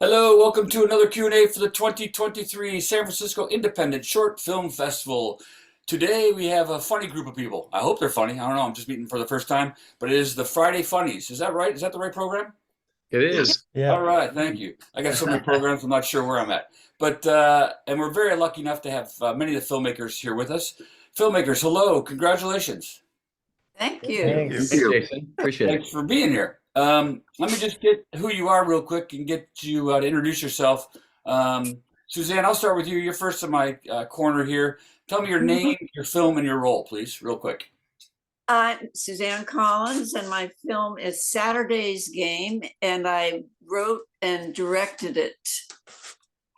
Hello, welcome to another Q&A for the 2023 San Francisco Independent Short Film Festival. Today we have a funny group of people. I hope they're funny. I don't know, I'm just meeting for the first time, but it is the Friday Funnies. Is that right? Is that the right program? It is. All Yeah. right, thank you. I got so many programs, I'm not sure where I'm at. But, and we're very lucky enough to have many of the filmmakers here with us. Filmmakers, hello, congratulations. Thank you. Thank you. Thanks. Thanks, Jason. Appreciate it. Thanks for being here. Let me just get who you are real quick and get you to introduce yourself. Suzanne, I'll start with you. You're first in my corner here. Tell me your name, your film, and your role, please, real quick. I'm Suzanne Collins, and my film is Saturday's Game, and I wrote and directed it.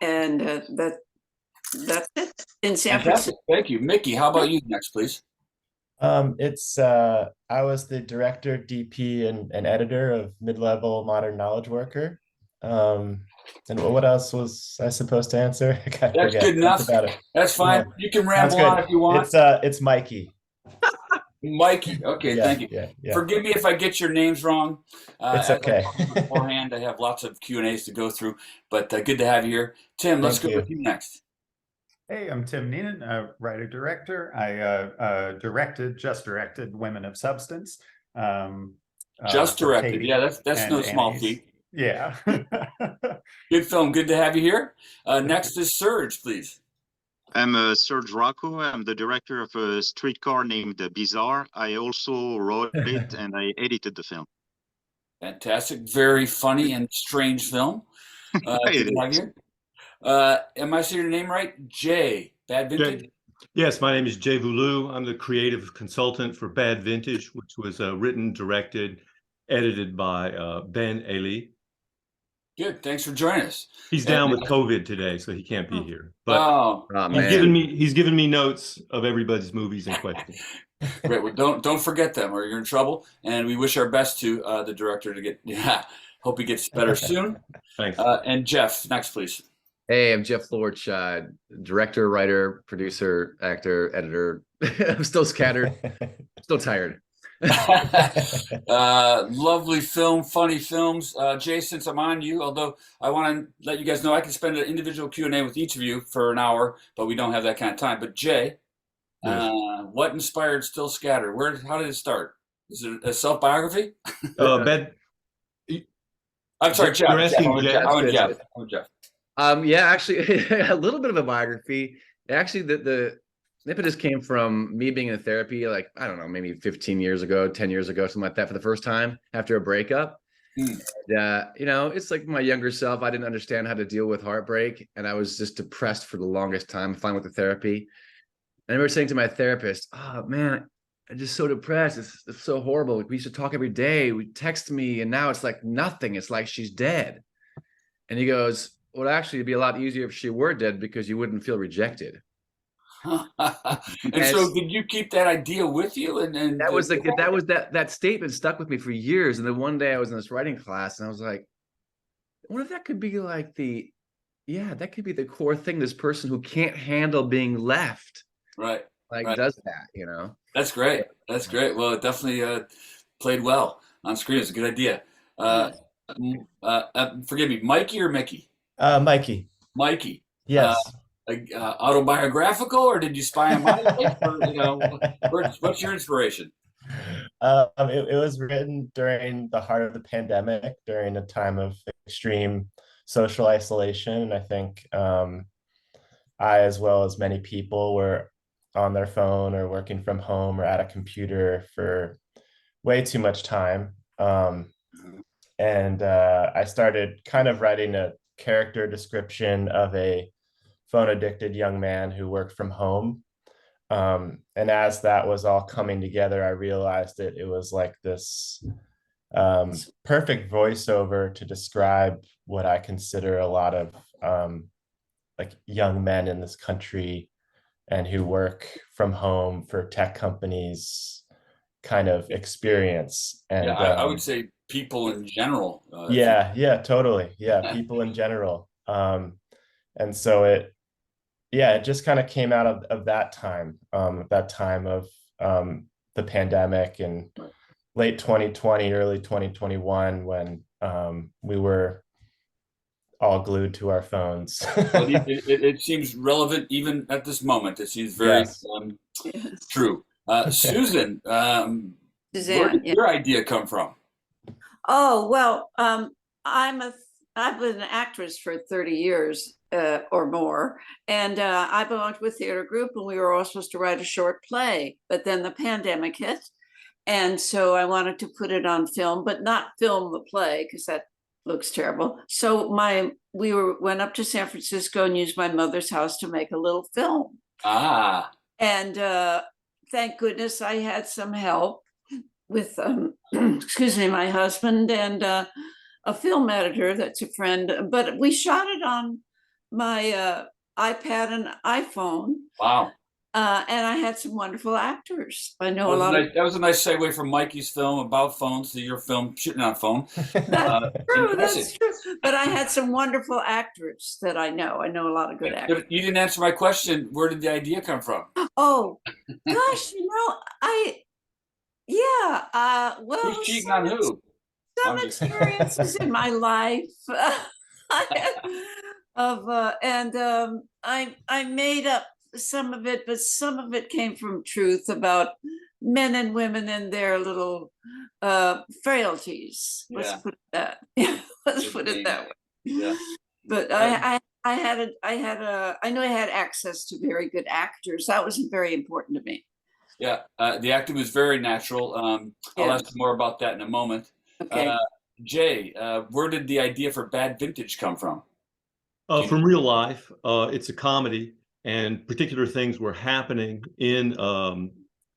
And that's it in San Francisco. Fantastic. Thank you. Mickey, how about you next, please? I was the director, DP, and editor of Mid-Level Modern Knowledge Worker. And what else was I supposed to answer? I That's forget. good enough. That's about it. That's fine. Yeah. You can Sounds ramble on good. if you want. It's Mikey. Mikey. Okay, Yeah, thank you. yeah. Forgive me if I get your names wrong. It's As I okay. told you beforehand, I have lots of Q&As to go through, but good to have you here. Tim, let's Thank go you. with you next. Hey, I'm Tim Neenan, a writer-director. I just directed Women of Substance. Just for directed. Katie Yeah, that's and no small Annie's. feat. Yeah. Good film. Good to have you here. Next is Serge, please. I'm Serge Rocco. I'm the director of a streetcar named Bizarre. I also wrote it and I edited the film. Fantastic. Very funny and strange film. Good to have you here. Am I saying your name right? Jay, Bad Vintage? Yes, my name is Jay Voulou. I'm the creative consultant for Bad Vintage, which was written, directed, edited by Ben Ailey. Good. Thanks for joining us. He's down with COVID today, so he can't be here. But Oh, Oh, he's man. given me notes of everybody's movies in question. great. Well, don't forget them or you're in trouble. And we wish our best to the director to get, hope he gets better soon. Thanks. And Jeff, next, please. Hey, I'm Jeff Lorch, director, writer, producer, actor, editor. I'm still scattered, still tired. Lovely film, funny films. Jay, since I'm on you, although I want to let you guys know I can spend an individual Q&A with each of you for an hour, but we don't have that kind of time. But Jay, Yes. what inspired Still Scattered? How did it start? Is it a self-biography? Ben, I'm sorry, Jeff. You're asking I'm with Jeff? I'm with That's Jeff. I'm with Jeff. Yeah, actually, a little bit of a biography. Actually, the impetus came from me being in therapy, like, I don't know, maybe 15 years ago, 10 years ago, something like that, for the first time after a breakup. Hmm. It's like my younger self. I didn't understand how to deal with heartbreak, and I was just depressed for the longest time. Finally, with the therapy, and I remember saying to my therapist, "Oh man, I'm just so depressed. It's so horrible. Like, we used to talk every day. We text me, and now it's like nothing. It's like she's dead." And he goes, "Well, actually, it'd be a lot easier if she were dead because you wouldn't feel rejected." And so, did you keep that idea with you? And That was that statement stuck with me for years. And then one day I was in this writing class, and I was like, "What if that could be like that could be the core thing? This person who can't handle being left, right. like, does that, That's great. That's great. Well, it definitely played well on screen. It's a good idea. Forgive me, Mikey or Mickey? Mikey. Mikey. Yes. Autobiographical, or did you spy on my life? Or, what's your inspiration? It was written during the heart of the pandemic, during a time of extreme social isolation. And I think I, as well as many people, were on their phone or working from home or at a computer for way too much time. And I started kind of writing a character description of a phone addicted young man who worked from home. And as that was all coming together, I realized that it was like this perfect voiceover to describe what I consider a lot of like young men in this country and who work from home for tech companies kind of experience. And I would say people in general. yeah, totally. Yeah, people in general. And so it just kind of came out of that time of the pandemic and late 2020, early 2021, when we were all glued to our phones. But it seems relevant even at this moment. It seems very Yes. Yes. true. Susan, where Suzanne, did yeah. your idea come from? Oh, well, I've been an actress for 30 years or more, and I belonged to a theater group, and we were all supposed to write a short play, but then the pandemic hit, and so I wanted to put it on film, but not film the play because that looks terrible. So went up to San Francisco and used my mother's house to make a little film, Ah, and thank goodness I had some help with excuse me, my husband and a film editor that's a friend, but we shot it on my iPad and iPhone, wow. and I had some wonderful actors. I know That a was a lot nice, that was a nice segue from Mikey's film about phones to your film shooting on phone. that's true, Impressive. that's true. But I had some wonderful actors that I know. I know a lot of good actors. But you didn't answer my question. Where did the idea come from? Oh, gosh, well, Who's cheating on who? some I'm just- experiences in my life I made up some of it, but some of it came from truth about men and women and their little frailties. Let's Yeah. put it that. Let's put it that way. Yeah. But I knew I had access to very good actors. That was very important to me. Yeah, the acting was very natural. I'll Yeah. ask you more about that in a moment. Okay. Jay, where did the idea for Bad Vintage come from? From real life. It's a comedy, and particular things were happening in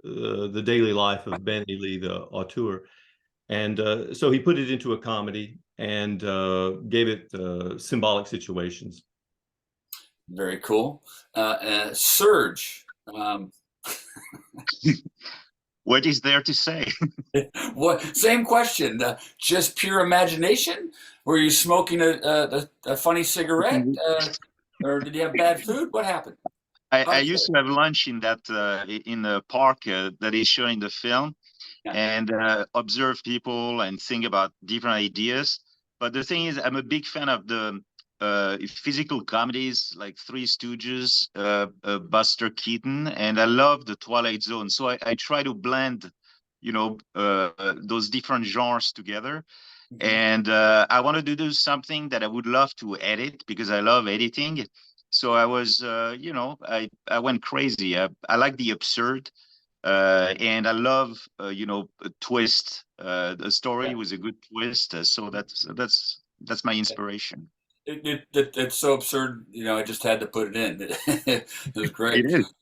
the daily life of Ben Ely, the auteur. And so he put it into a comedy and gave it symbolic situations. Very cool. Serge, What is there to say? what? Same question. Just pure imagination? Were you smoking a funny cigarette, or did you have bad food? What happened? I used to have lunch in that in the park that is shown in the film, Yeah. and observe people and think about different ideas. But the thing is, I'm a big fan of the physical comedies like Three Stooges, Buster Keaton, and I love the Twilight Zone. So I try to blend, those different genres together. And I wanted to do something that I would love to edit because I love editing. So I was, I went crazy. I like the absurd, and I love, a twist. The story was a good twist, so that's my inspiration. It's so absurd. I just had to put it in. It was great. It is.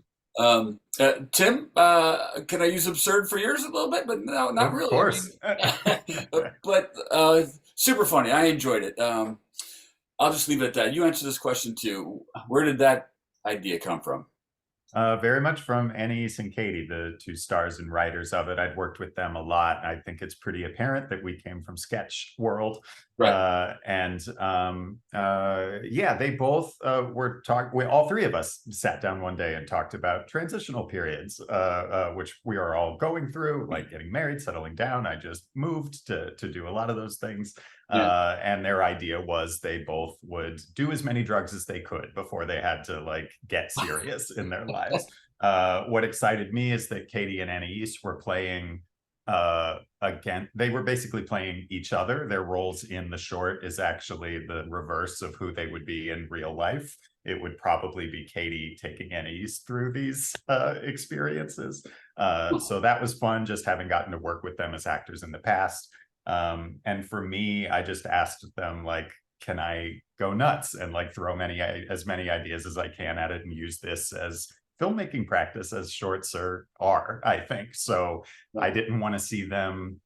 Tim, can I use absurd for yours a little bit? But no, not Of really. course. But super funny. I enjoyed it. I'll just leave it at that. You answer this question too. Where did that idea come from? Very much from Anais and Katie, the two stars and writers of it. I'd worked with them a lot. I think it's pretty apparent that we came from sketch world. Right. They both were talking. All three of us sat down one day and talked about transitional periods, which we are all going through, like getting married, settling down. I just moved to do a lot of those things. Yeah. And their idea was they both would do as many drugs as they could before they had to get serious in their lives. What excited me is that Katie and Anais were playing again. They were basically playing each other. Their roles in the short is actually the reverse of who they would be in real life. It would probably be Katie taking Anais through these experiences. So that was fun, just having gotten to work with them as actors in the past. And for me, I just asked them, can I go nuts and throw as many ideas as I can at it and use this as filmmaking practice, as shorts are, I think. So I didn't want to see them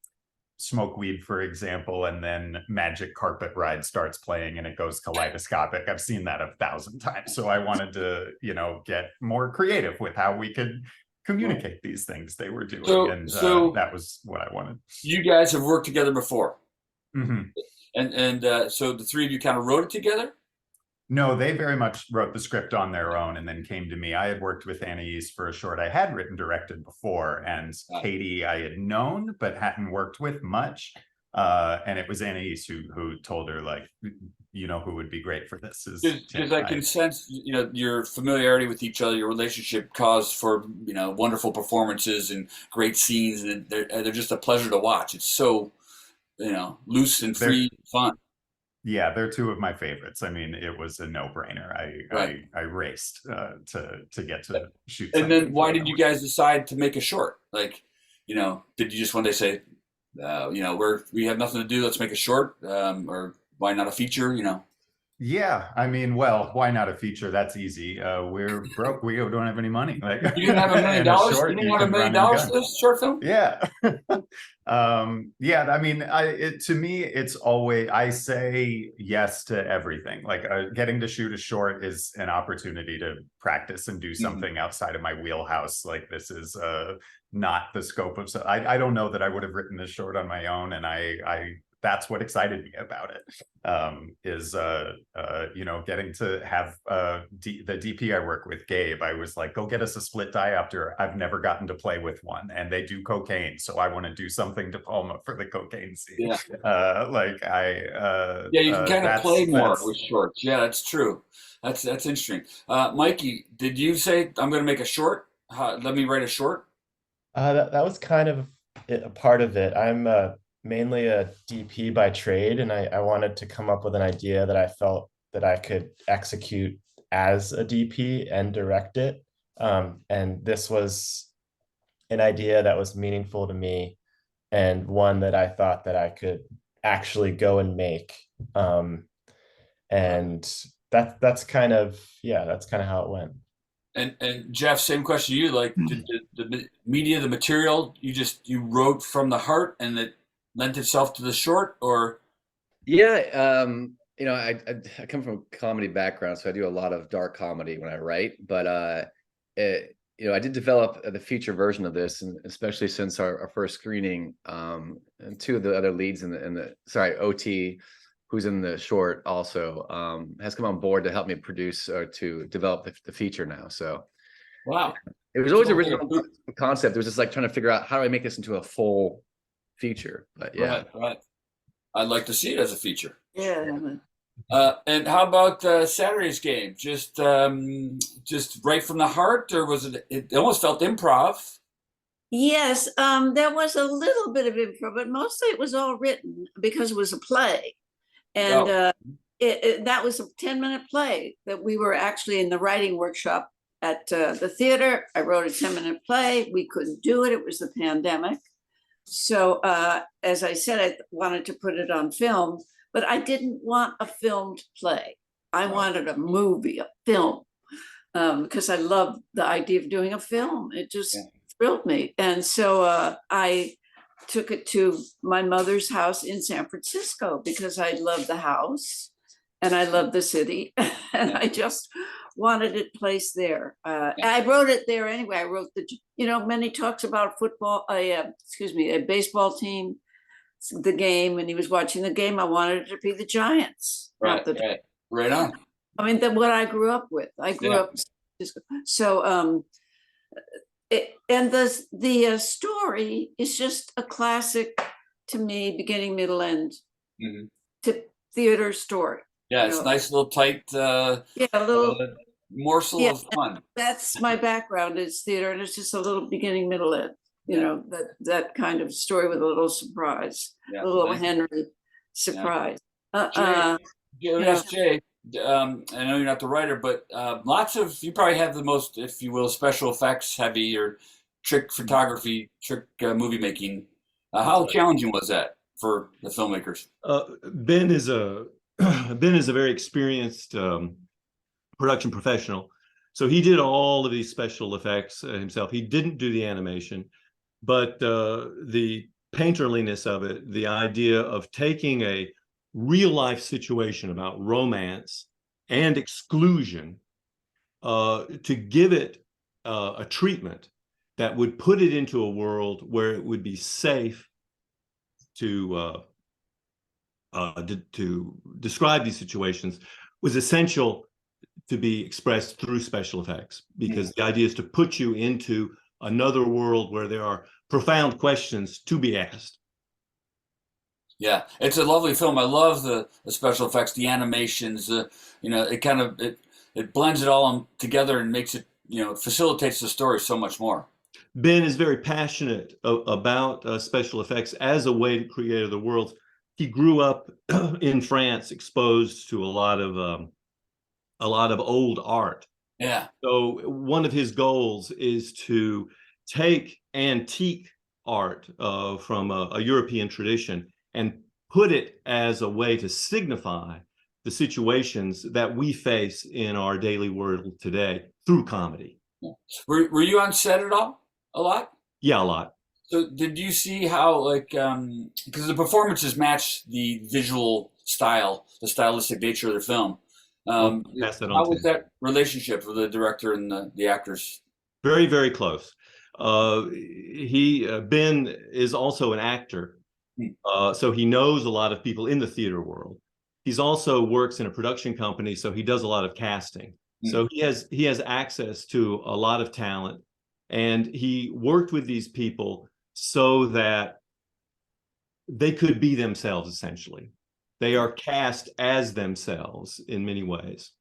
smoke weed, for example, and then Magic Carpet Ride starts playing and it goes kaleidoscopic. I've seen that 1,000 times. So I wanted to, get more creative with how we could communicate these things they were doing. So that was what I wanted. You guys have worked together before. Mm-hmm. And so the three of you kind of wrote it together? No, they very much wrote the script on their own and then came to me. I had worked with Anais for a short I had written, directed before, and Katie I had known but hadn't worked with much. And it was Anais who told her, you know who would be great for this is Tim Because I can Knight. sense, your familiarity with each other, your relationship caused for, wonderful performances and great scenes, and they're just a pleasure to watch. It's so, loose and They're free, fun. Yeah, they're two of my favorites. I mean, it was a no-brainer. Right. I raced to get to shoot And then something why for did them. you guys decide to make a short? Like, did you just one day say, we have nothing to do, let's make a short, or why not a feature? Yeah, I mean, well, why not a feature? That's easy. We're broke. We don't have any money. Like, You didn't have $1 million. and a You short, didn't you have $1 can million run and for gun. this short film. Yeah. Yeah, I mean, to me, it's always, I say yes to everything. Like, getting to shoot a short is an opportunity to practice and do something outside of my wheelhouse. Like, this is not the scope of, so I don't know that I would have written this short on my own. And I that's what excited me about it, is getting to have the DP I work with, Gabe. I was like, go get us a split diopter. I've never gotten to play with one, and they do cocaine, so I want to do something De Palma for the cocaine scene. Yeah. You can kind of play more with shorts. Yeah, that's true. That's interesting. Mikey, did you say I'm going to make a short? Let me write a short. That was kind of a part of it. I'm mainly a DP by trade, and I wanted to come up with an idea that I felt that I could execute as a DP and direct it. And this was an idea that was meaningful to me, and one that I thought that I could actually go and make. And that's kind of how it went. And Jeff, same question to you. Like, did the media, the material, you wrote from the heart, and it lent itself to the short, or? Yeah, I come from a comedy background, so I do a lot of dark comedy when I write. But I did develop the feature version of this, and especially since our first screening, and two of the other leads OT, who's in the short also, has come on board to help me produce or to develop the feature now. So Wow, it was always original concept. It was just like trying to figure out, how do I make this into a full feature? But yeah, right. I'd like to see it as a feature. Yeah. And how about Saturday's game? Just right from the heart, or was it? It almost felt improv. Yes, there was a little bit of improv, but mostly it was all written because it was a play. And that was a 10-minute play that we were actually in the writing workshop at the theater. I wrote a 10-minute play. We couldn't do it. It was the pandemic. So as I said, I wanted to put it on film, but I didn't want a filmed play. I wanted a movie, a film, because I love the idea of doing a film. It just thrilled me. And so I took it to my mother's house in San Francisco because I love the house and I love the city, and I just wanted it placed there. I wrote it there anyway. I wrote many talks about football, a baseball team, the game, and he was watching the game. I wanted it to be the Giants. Right on. I mean, that's what I grew up with. I grew up in San Francisco. So and the story is just a classic to me, beginning, middle, end, to theater story. Yeah, it's nice, little tight. A little morsel of fun. That's my background is theater, and it's just a little beginning, middle, end. That kind of story with a little surprise, a little Henry surprise. Jay, let me ask Jay. I know you're not the writer, but you probably have the most, if you will, special effects heavy or trick photography, trick movie making. How challenging was that for the filmmakers? Ben is a very experienced production professional, so he did all of these special effects himself. He didn't do the animation, but the painterliness of it, the idea of taking a real life situation about romance and exclusion, to give it a treatment that would put it into a world where it would be safe to describe these situations, was essential to be expressed through special effects, because the idea is to put you into another world where there are profound questions to be asked. Yeah, it's a lovely film. I love the special effects, the animations. It kind of it blends it all together and makes it, facilitates the story so much more. Ben is very passionate about special effects as a way to create other worlds. He grew up in France, exposed to a lot of old art. Yeah. So one of his goals is to take antique art from a European tradition and put it as a way to signify the situations that we face in our daily world today through comedy. Yeah. Were you on set at all? A lot? Yeah, a lot. So did you see how, like, because the performances match the visual style, the stylistic nature of the film. I'll pass that on How to was that relationship with the director and the actors? very, very close. Ben is also an actor, so he knows a lot of people in the theater world. He's also works in a production company, so he does a lot of casting. So he has access to a lot of talent, and he worked with these people so that they could be themselves, essentially. They are cast as themselves in many ways.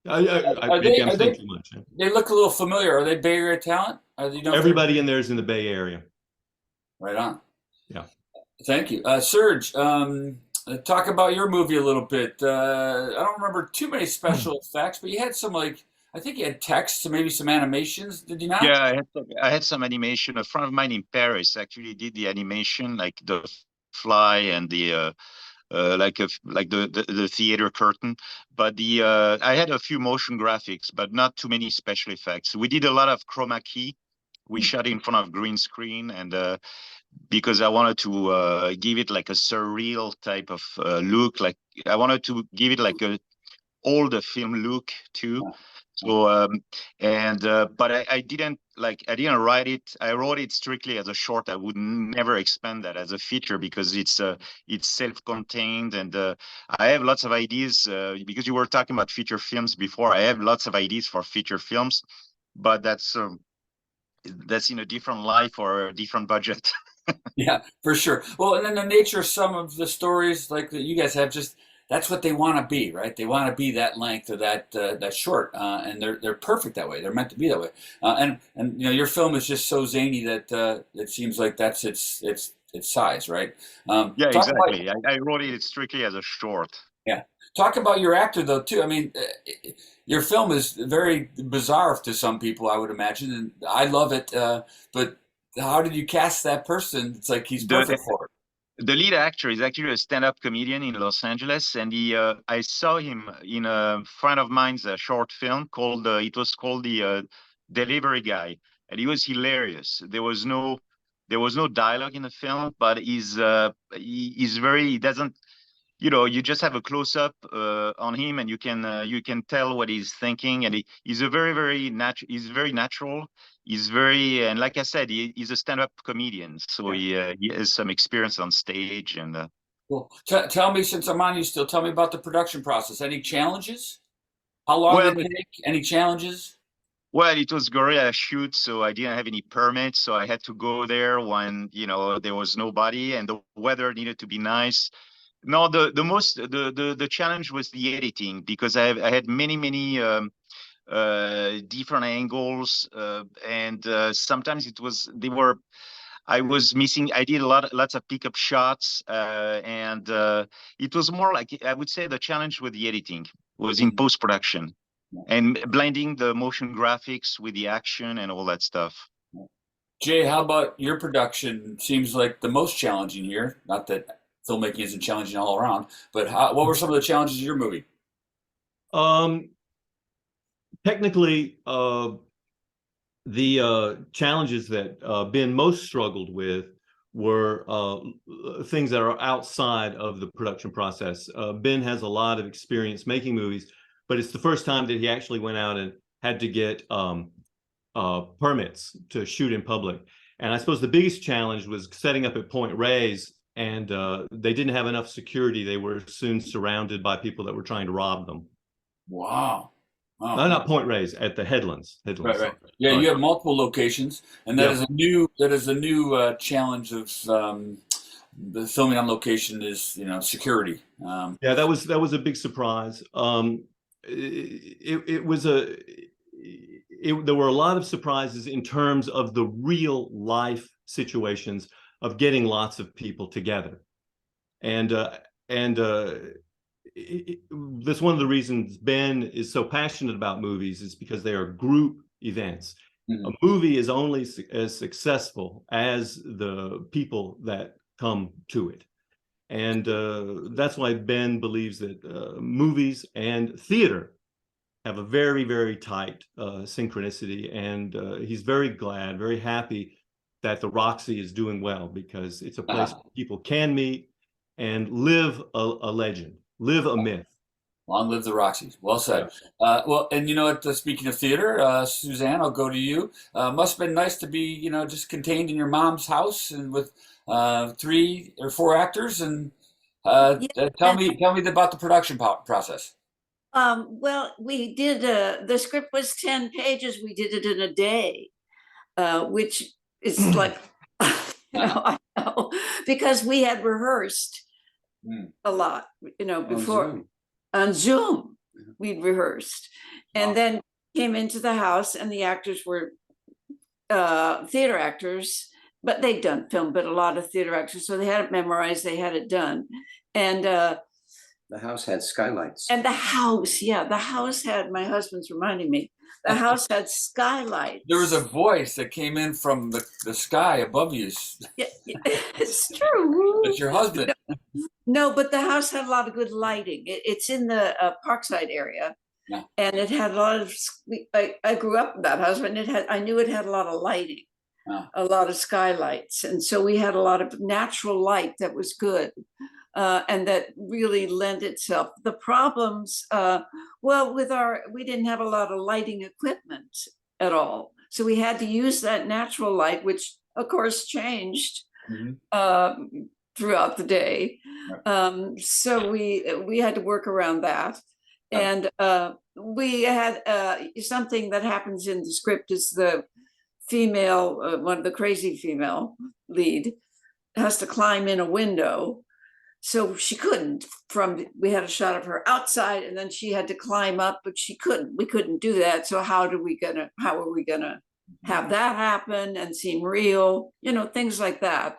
Maybe I'm saying too much. They look a little familiar. Are they Bay Area talent? Everybody in there is in the Bay Area. Right on. Yeah. Thank you. Serge, talk about your movie a little bit. I don't remember too many special effects, but you had some, like, I think you had text, maybe some animations. Did you not? Yeah, I had some animation. A friend of mine in Paris actually did the animation, like the fly and the like the theater curtain. But I had a few motion graphics, but not too many special effects. We did a lot of chroma key. We shot in front of green screen, and because I wanted to give it like a surreal type of look. Like I wanted to give it like a older film look too. So but I didn't write it. I wrote it strictly as a short. I would never expand that as a feature because it's self-contained, and I have lots of ideas because you were talking about feature films before. I have lots of ideas for feature films, but that's in a different life or a different budget. Yeah, for sure. Well, and then the nature of some of the stories like that you guys have, just that's what they want to be, right? They want to be that length or that short, and they're perfect that way. They're meant to be that way. And your film is just so zany that it seems like that's its size, right? Yeah, Talk exactly. about, I wrote it strictly as a short. yeah. Talk about your actor though too. I mean, your film is very bizarre to some people, I would imagine, and I love it. But how did you cast that person? It's like he's perfect for it. The lead actor is actually a stand-up comedian in Los Angeles, and I saw him in a friend of mine's short film called it was called the Delivery Guy, and he was hilarious. There was no dialogue in the film, but he's very he doesn't you just have a close-up on him, and you can tell what he's thinking, and he's a very natural. He's very natural. He's very, and like I said, he's a stand-up comedian, so he has some experience on stage. And Well, tell me, since I'm on you still, tell me about the production process. Any challenges? How long well, did it take? Any challenges? well, it was guerrilla shoot, so I didn't have any permits, so I had to go there when there was nobody, and the weather needed to be nice. No, the challenge was the editing because I had many different angles, and sometimes I was missing. I did lots of pickup shots, and it was more like, I would say the challenge with the editing was in post production and blending the motion graphics with the action and all that stuff. Jay, how about your production? Seems like the most challenging here. Not that filmmaking isn't challenging all around, but what were some of the challenges of your movie? Technically, the challenges that Ben most struggled with were things that are outside of the production process. Ben has a lot of experience making movies, but it's the first time that he actually went out and had to get permits to shoot in public. And I suppose the biggest challenge was setting up at Point Reyes, and they didn't have enough security. They were soon surrounded by people that were trying to rob them. Wow. Oh, not Point Reyes, at the Headlands. Right. Yeah, you have multiple locations, and that is a new challenge of the filming on location is, security. Yeah, that was a big surprise. It was there were a lot of surprises in terms of the real life situations of getting lots of people together, and that's one of the reasons Ben is so passionate about movies, is because they are group events. Mhm. A movie is only as successful as the people that come to it. And that's why Ben believes that movies and theater have a very, very tight synchronicity. And he's very glad, very happy that the Roxy is doing well, because it's a place where people can meet and live a legend, live a myth. Long live the Roxy. Well said. Well, and you know what? Speaking of theater, Suzanne, I'll go to you. Must have been nice to be, just contained in your mom's house and with 3 or 4 actors. And tell me about the production process. Well, we did, the script was 10 pages. We did it in a day, which is like, I know, because we had rehearsed a lot, before on Zoom, we'd rehearsed, and then came into the house, and the actors were theater actors, but they'd done film, but a lot of theater actors, so they had it memorized, they had it done. And the house had skylights. And the house had, my husband's reminding me, the house had skylights. There was a voice that came in from the sky above you. Yeah, it's true. It's your husband. No, but the house had a lot of good lighting. It's in the Parkside area. Yeah. And it had a lot of, I grew up in that house, and I knew it had a lot of lighting, a lot of skylights. And so we had a lot of natural light that was good. And that really lent itself. The problems, we didn't have a lot of lighting equipment at all. So we had to use that natural light, which of course changed throughout the day. So we had to work around that. And we had something that happens in the script is the female, one of the crazy female lead has to climb in a window. So she couldn't, we had a shot of her outside, and then she had to climb up, but we couldn't do that. So how are we gonna have that happen and seem real? Things like that,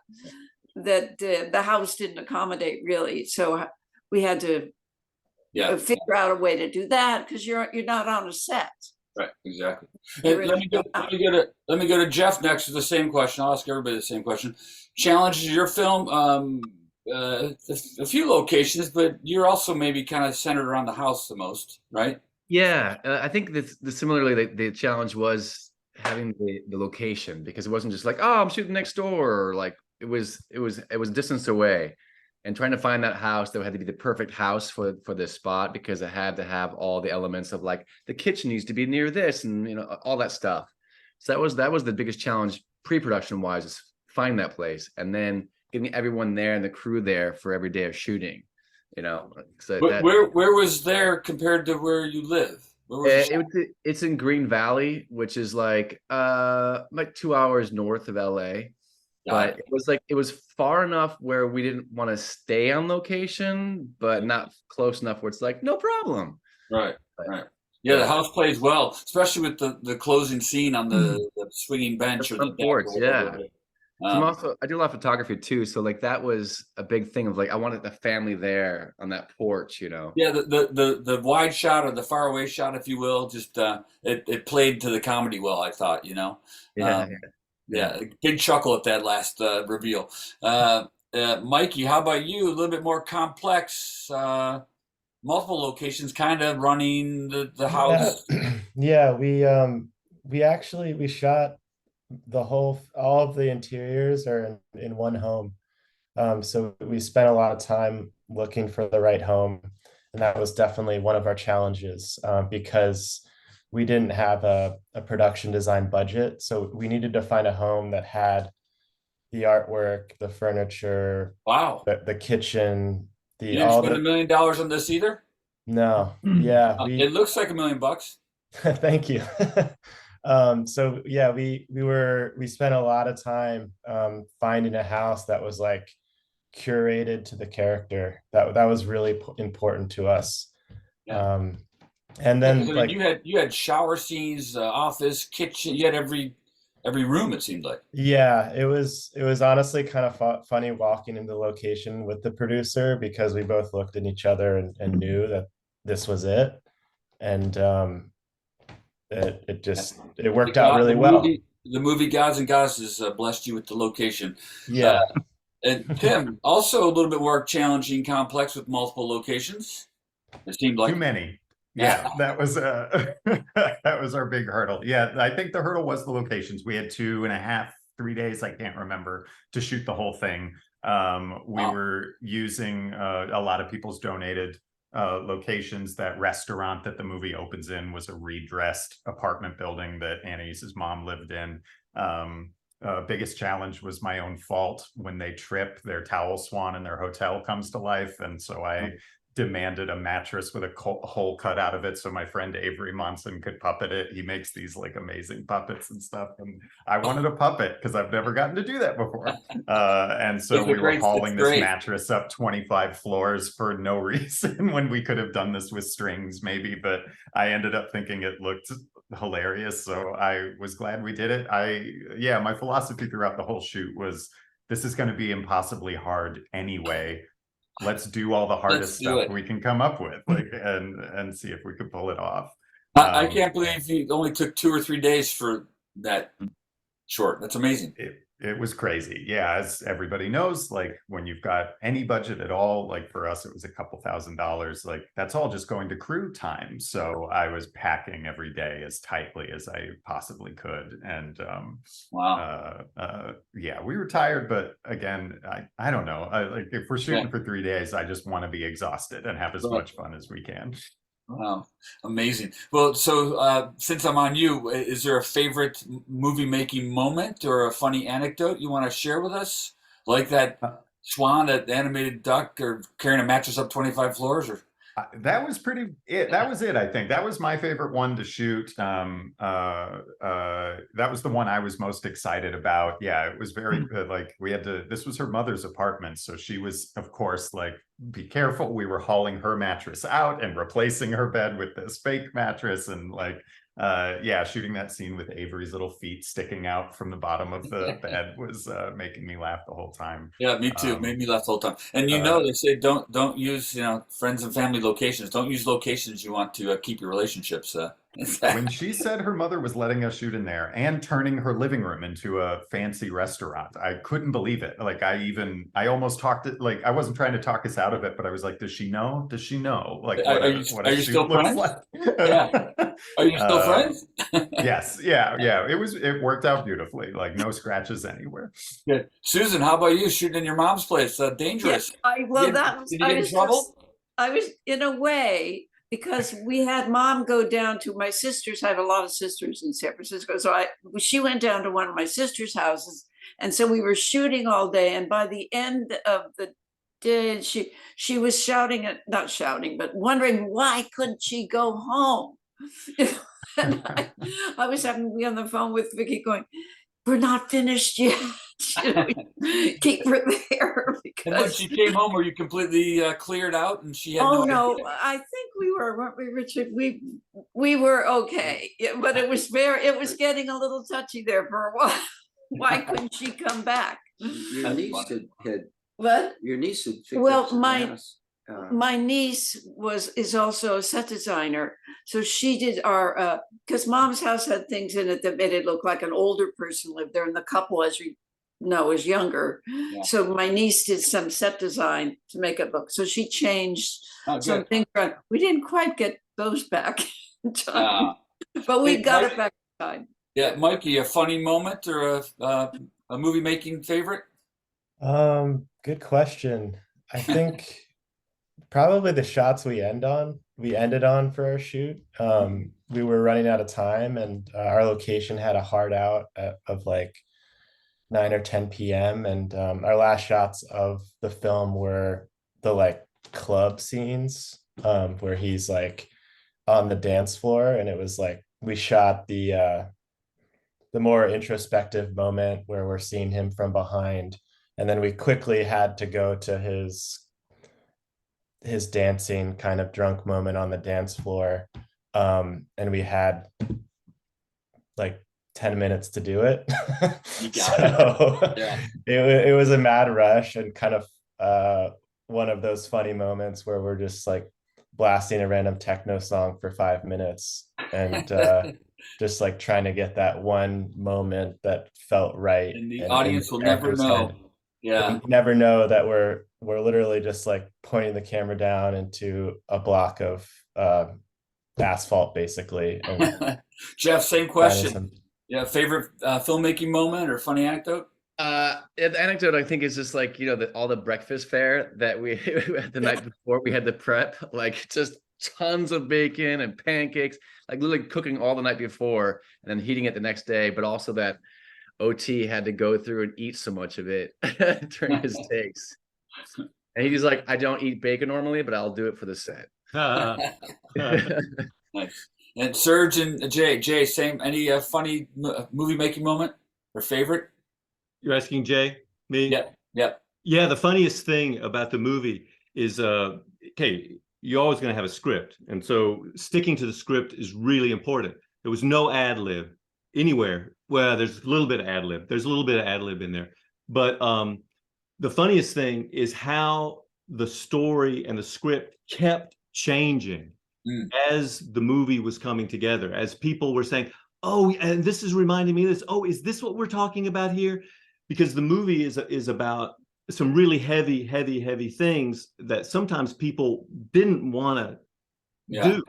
that the house didn't accommodate really. So we had to figure out a way to do that, because you're not on a set. Right, exactly. Let me go to Jeff next with the same question. I'll ask everybody the same question. Challenges your film, a few locations, but you're also maybe kind of centered around the house the most, right? Yeah, I think that similarly the challenge was having the location, because it wasn't just like, oh, I'm shooting next door, or like it was distance away, and trying to find that house that had to be the perfect house for this spot, because it had to have all the elements of like the kitchen needs to be near this, and all that stuff. So that was the biggest challenge pre-production wise, is find that place, and then getting everyone there and the crew there for every day of shooting. So where was there compared to where you live? It's in Green Valley, which is like 2 hours north of LA. But it was far enough where we didn't want to stay on location, but not close enough where it's like no problem. Right. Yeah, the house plays well, especially with the closing scene on the swinging bench or the porch. Yeah. So I do a lot of photography too, so like that was a big thing of like I wanted the family there on that porch, Yeah, the wide shot, or the far away shot, if you will, just it played to the comedy well, I thought, Yeah, big chuckle at that last reveal. Mikey, how about you? A little bit more complex, multiple locations, kind of running the house. Yeah, we shot all of the interiors are in one home. So we spent a lot of time looking for the right home, and that was definitely one of our challenges, because we didn't have a production design budget. So we needed to find a home that had the artwork, the furniture, the kitchen, You didn't spend $1 million on this either? No. Yeah. It looks like $1 million. Thank you. So yeah, we spent a lot of time finding a house that was like curated to the character. That was really important to us. Yeah. And Yeah, 'cause, I then mean, like you had shower scenes, office, kitchen. You had every room. It seemed like. yeah, it was honestly kind of funny walking into the location with the producer because we both looked at each other and knew that this was it, and it worked out really well. The movie gods and goddesses blessed you with the location. Uh, Yeah. and Tim, also a little bit more challenging, complex with multiple locations. It seemed Too like. many. Yeah, that was that was our big hurdle. Yeah, I think the hurdle was the locations. We had 2.5, 3 days, I can't remember, to shoot the whole thing. We were using a lot of people's donated locations. That restaurant that the movie opens in was a redressed apartment building that Annie's mom lived in. Biggest challenge was my own fault. When they trip, their towel swan in their hotel comes to life, and so I demanded a mattress with a hole cut out of it so my friend Avery Monson could puppet it. He makes these like amazing puppets and stuff, and I wanted a puppet because I've never gotten to do that before. And so we were hauling this mattress up 25 floors for no reason when we could have done this with strings maybe, but I ended up thinking it looked hilarious, so I was glad we did it. My philosophy throughout the whole shoot was, this is going to be impossibly hard anyway. Let's do all the hardest stuff we can come up with, like, and see if we could pull it off. I can't believe you only took 2 or 3 days for that short. That's amazing. It was crazy. Yeah, as everybody knows, like when you've got any budget at all, like for us, it was a couple $1,000s. Like that's all just going to crew time. So I was packing every day as tightly as I possibly could. And yeah, we were tired, but again, I don't know. Like if we're shooting for 3 days, I just want to be exhausted and have as much fun as we can. Wow, amazing. Well, so since I'm on you, is there a favorite movie making moment or a funny anecdote you want to share with us? Like that swan, that animated duck, or carrying a mattress up 25 floors, or that was that was it. I think that was my favorite one to shoot. That was the one I was most excited about. Yeah, it was very like we had to, this was her mother's apartment, so she was, of course, like, be careful. We were hauling her mattress out and replacing her bed with this fake mattress, and like shooting that scene with Avery's little feet sticking out from the bottom of the bed was making me laugh the whole time. Yeah, me too. Made me laugh the whole time. And they say don't use friends and family locations. Don't use locations you want to keep your relationships. When she said her mother was letting us shoot in there and turning her living room into a fancy restaurant, I couldn't believe it. Like I almost talked it, like I wasn't trying to talk us out of it, but I was like, does she know? Does she know? Like are you still friends? Like. Yeah. Are you still friends? Yes. Yeah. It worked out beautifully. Like no scratches anywhere. Good. Susan, how about you shooting in your mom's place? Dangerous. Yes, did you get in trouble? I was in a way, because we had mom go down to my sister's. I have a lot of sisters in San Francisco. So she went down to one of my sister's houses. And so we were shooting all day. And by the end of the day, she was not shouting, but wondering why couldn't she go home? And I was having to be on the phone with Vicky going, we're not finished yet. Keep her there. And when she came home, were you completely cleared out and she had no, I think we were, weren't we, Richard? We were okay. But it was getting a little touchy there for a while. Why couldn't she come back? Your niece had what? Your niece had my niece is also a set designer, so she did our because mom's house had things in it that made it look like an older person lived there, and the couple, as you know, is younger. Yeah. So my niece did some set design to make it look. So she changed some things around. We didn't quite get those back in time, but we got it back in time. Yeah, Mikey, a funny moment or a movie making favorite? Good question. I think probably the shots we ended on for our shoot. We were running out of time, and our location had a hard out of like 9 or 10 p.m. And our last shots of the film were the like club scenes where he's like on the dance floor, and it was like we shot the more introspective moment where we're seeing him from behind, and then we quickly had to go to his dancing kind of drunk moment on the dance floor, and we had like 10 minutes to do it. You got So it. Yeah. it was a mad rush, and kind of one of those funny moments where we're just like blasting a random techno song for 5 minutes, and just like trying to get that one moment that felt right And the in audience the will never character's know. head. Yeah. You never know that we're literally just like pointing the camera down into a block of asphalt, basically, and Jeff, same finding question. some. Yeah, favorite filmmaking moment or funny anecdote? The anecdote I think is just like, all the breakfast fare that we the night before we had the prep, like just tons of bacon and pancakes, like literally cooking all the night before and then heating it the next day. But also that OT had to go through and eat so much of it during his takes. And he's like, I don't eat bacon normally, but I'll do it for the set. Nice. And Serge and Jay, same. Any funny movie making moment or favorite? You're asking Jay? Me? Yep. Yep. Yeah, the funniest thing about the movie is, okay, you're always going to have a script. And so sticking to the script is really important. There was no ad lib anywhere. Well, there's a little bit of ad lib. There's a little bit of ad lib in there. But the funniest thing is how the story and the script kept changing as the movie was coming together, as people were saying, oh, and this is reminding me of this. Oh, is this what we're talking about here? Because the movie is about some really heavy things that sometimes people didn't want to do.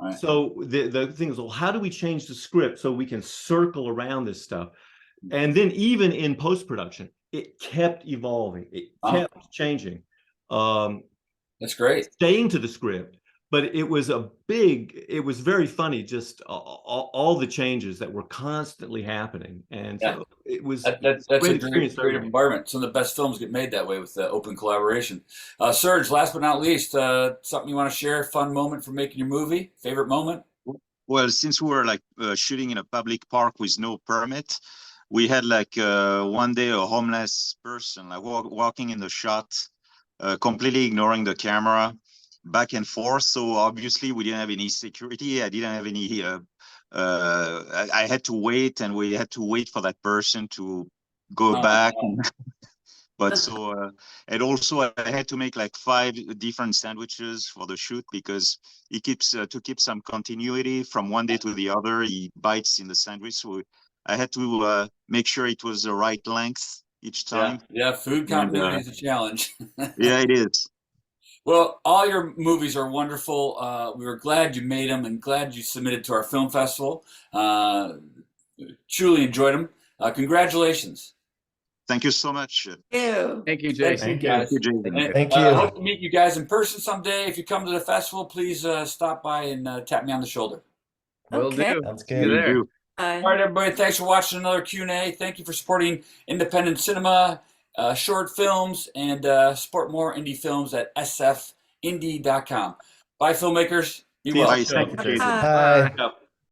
Right. So the thing is, well, how do we change the script so we can circle around this stuff? And then even in post-production, it kept evolving. It kept changing. That's great. Staying to the script, but it was very funny, just all the changes that were constantly happening. And so it was that's a great a experience. great environment. Some of the best films get made that way with open collaboration. Serge, last but not least, something you want to share, fun moment from making your movie, favorite moment? Well, since we were like shooting in a public park with no permit, we had like one day a homeless person like walking in the shot, completely ignoring the camera, back and forth. So obviously we didn't have any security. I didn't have any. I had to wait, and we had to wait for that person to go back. But so, and also I had to make like 5 different sandwiches for the shoot, because he keeps to keep some continuity from one day to the other. He bites in the sandwich, so I had to make sure it was the right length each time. Yeah, food continuity is a challenge. Yeah, it is. Well, all your movies are wonderful. We were glad you made them and glad you submitted to our film festival. Truly enjoyed them. Congratulations. Thank you so much. Thank you, Jay. Thank you, guys. Jason. Thank you. I hope to meet you guys in person someday. If you come to the festival, please stop by and tap me on the shoulder. Will Okay. do. Sounds See you good. there. All right, everybody. Thanks for watching another Q&A. Thank you for supporting independent cinema, short films, and support more indie films at sfindie.com. Bye, filmmakers. Be well. Bye. Thank you, Jason. Bye. Bye.